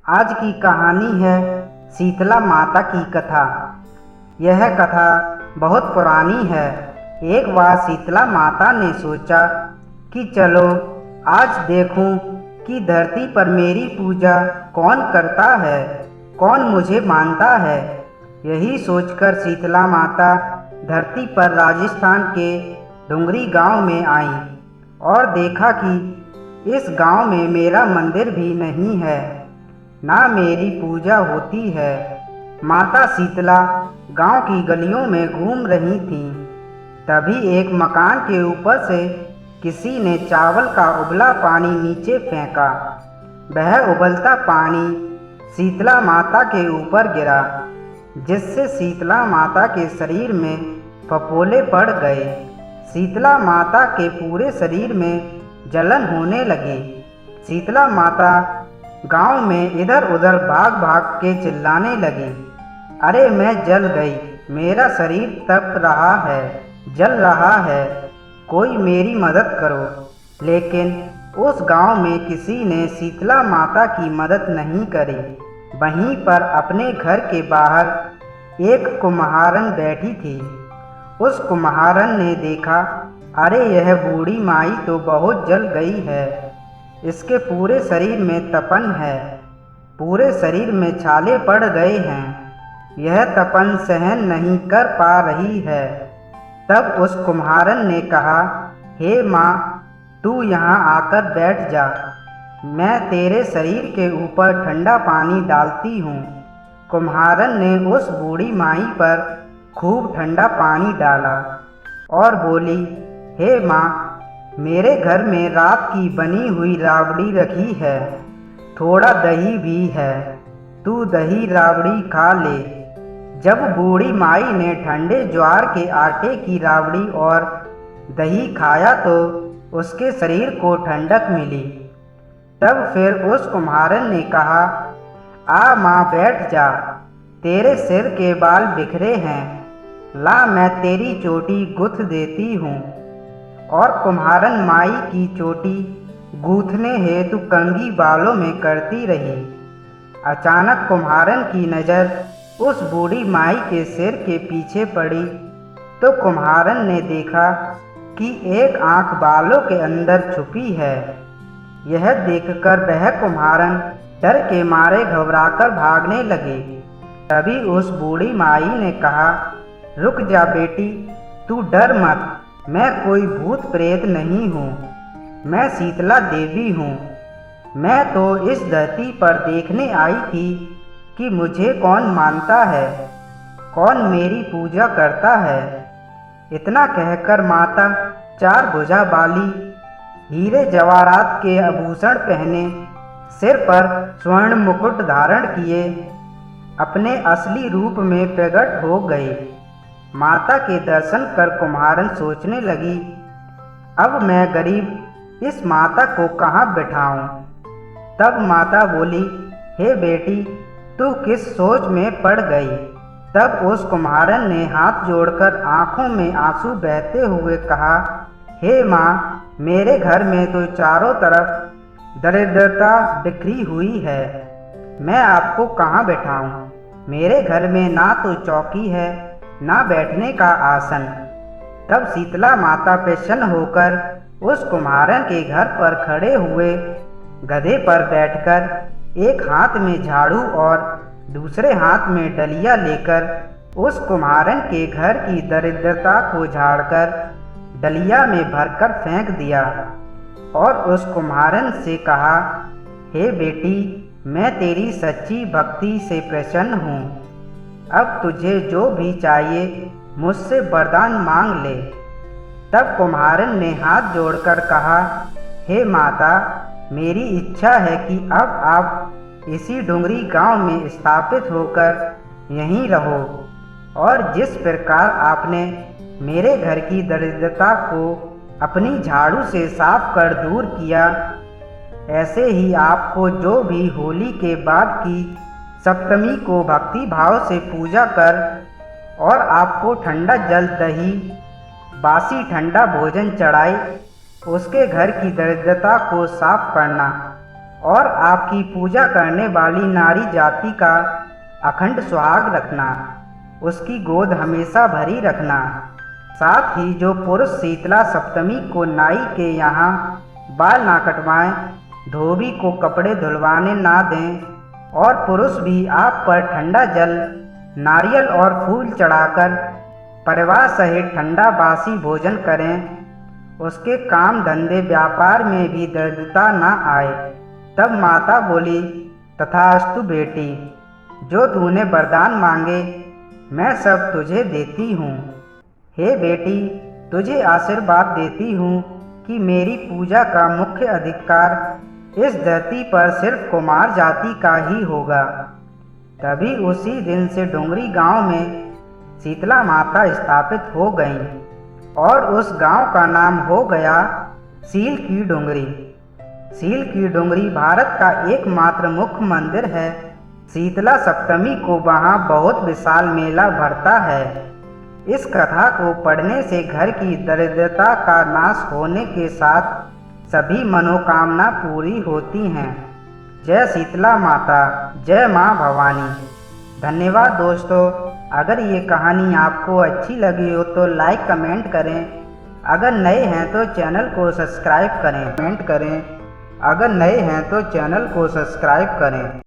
आज की कहानी है शीतला माता की कथा। यह कथा बहुत पुरानी है। एक बार शीतला माता ने सोचा कि चलो आज देखूं कि धरती पर मेरी पूजा कौन करता है, कौन मुझे मानता है। यही सोचकर शीतला माता धरती पर राजस्थान के डुंगरी गांव में आई और देखा कि इस गांव में मेरा मंदिर भी नहीं है, ना मेरी पूजा होती है। माता शीतला गांव की गलियों में घूम रही थीं। तभी एक मकान के ऊपर से किसी ने चावल का उबला पानी नीचे फेंका। वह उबलता पानी शीतला माता के ऊपर गिरा, जिससे शीतला माता के शरीर में फफोले पड़ गए। शीतला माता के पूरे शरीर में जलन होने लगी। शीतला माता गांव में इधर उधर भाग भाग के चिल्लाने लगी, अरे मैं जल गई, मेरा शरीर तप रहा है, जल रहा है, कोई मेरी मदद करो। लेकिन उस गांव में किसी ने शीतला माता की मदद नहीं करी। वहीं पर अपने घर के बाहर एक कुम्हारन बैठी थी। उस कुम्हारन ने देखा, अरे यह बूढ़ी माई तो बहुत जल गई है, इसके पूरे शरीर में तपन है, पूरे शरीर में छाले पड़ गए हैं, यह तपन सहन नहीं कर पा रही है। तब उस कुम्हारन ने कहा, हे माँ, तू यहाँ आकर बैठ जा, मैं तेरे शरीर के ऊपर ठंडा पानी डालती हूँ। कुम्हारन ने उस बूढ़ी माई पर खूब ठंडा पानी डाला और बोली, हे माँ, मेरे घर में रात की बनी हुई राबड़ी रखी है, थोड़ा दही भी है, तू दही राबड़ी खा ले। जब बूढ़ी माई ने ठंडे ज्वार के आटे की राबड़ी और दही खाया तो उसके शरीर को ठंडक मिली। तब फिर उस कुम्हारन ने कहा, आ माँ बैठ जा, तेरे सिर के बाल बिखरे हैं, ला मैं तेरी चोटी गुथ देती हूँ। और कुम्हारन माई की चोटी गूंथने हेतु कंघी बालों में करती रही। अचानक कुम्हारन की नज़र उस बूढ़ी माई के सिर के पीछे पड़ी तो कुम्हारन ने देखा कि एक आंख बालों के अंदर छुपी है। यह देखकर वह कुम्हारन डर के मारे घबराकर भागने लगे। तभी उस बूढ़ी माई ने कहा, रुक जा बेटी, तू डर मत, मैं कोई भूत प्रेत नहीं हूँ, मैं शीतला देवी हूँ। मैं तो इस धरती पर देखने आई थी कि मुझे कौन मानता है, कौन मेरी पूजा करता है। इतना कहकर माता चार भुजा वाली, हीरे जवाहरात के आभूषण पहने, सिर पर स्वर्ण मुकुट धारण किए, अपने असली रूप में प्रकट हो गई। माता के दर्शन कर कुम्हारन सोचने लगी, अब मैं गरीब इस माता को कहाँ बिठाऊं। तब माता बोली, हे बेटी, तू किस सोच में पड़ गई। तब उस कुम्हारन ने हाथ जोड़कर आंखों में आंसू बहते हुए कहा, हे माँ, मेरे घर में तो चारों तरफ दरिद्रता बिखरी हुई है, मैं आपको कहाँ बिठाऊं। मेरे घर में ना तो चौकी है, ना बैठने का आसन। तब शीतला माता प्रसन्न होकर उस कुम्हारन के घर पर खड़े हुए गधे पर बैठकर एक हाथ में झाड़ू और दूसरे हाथ में डलिया लेकर उस कुम्हारन के घर की दरिद्रता को झाड़कर डलिया में भरकर फेंक दिया और उस कुम्हारन से कहा, हे बेटी, मैं तेरी सच्ची भक्ति से प्रसन्न हूँ, अब तुझे जो भी चाहिए मुझसे वरदान मांग ले। तब कुम्हारन ने हाथ जोड़कर कहा, हे माता, मेरी इच्छा है कि अब आप इसी डुंगरी गांव में स्थापित होकर यहीं रहो और जिस प्रकार आपने मेरे घर की दरिद्रता को अपनी झाड़ू से साफ कर दूर किया, ऐसे ही आपको जो भी होली के बाद की सप्तमी को भक्ति भाव से पूजा कर और आपको ठंडा जल दही बासी ठंडा भोजन चढ़ाए, उसके घर की दरिद्रता को साफ करना और आपकी पूजा करने वाली नारी जाति का अखंड सुहाग रखना, उसकी गोद हमेशा भरी रखना। साथ ही जो पुरुष शीतला सप्तमी को नाई के यहाँ बाल ना कटवाएं, धोबी को कपड़े धुलवाने ना दें और पुरुष भी आप पर ठंडा जल, नारियल और फूल चढ़ाकर परिवार सहित ठंडा बासी भोजन करें, उसके काम धंधे व्यापार में भी दरिद्रता ना आए। तब माता बोली, तथास्तु बेटी, जो तूने वरदान मांगे मैं सब तुझे देती हूँ। हे बेटी, तुझे आशीर्वाद देती हूँ कि मेरी पूजा का मुख्य अधिकार इस धरती पर सिर्फ कुमार जाति का ही होगा। तभी उसी दिन से डोंगरी गांव में शीतला माता स्थापित हो गईं और उस गांव का नाम हो गया सील की डोंगरी। सील की डोंगरी भारत का एकमात्र मुख्य मंदिर है। शीतला सप्तमी को वहाँ बहुत विशाल मेला भरता है। इस कथा को पढ़ने से घर की दरिद्रता का नाश होने के साथ सभी मनोकामना पूरी होती हैं। जय शीतला माता, जय माँ भवानी। धन्यवाद दोस्तों। अगर ये कहानी आपको अच्छी लगी हो तो लाइक कमेंट करें। अगर नए हैं तो चैनल को सब्सक्राइब करें। अगर नए हैं तो चैनल को सब्सक्राइब करें।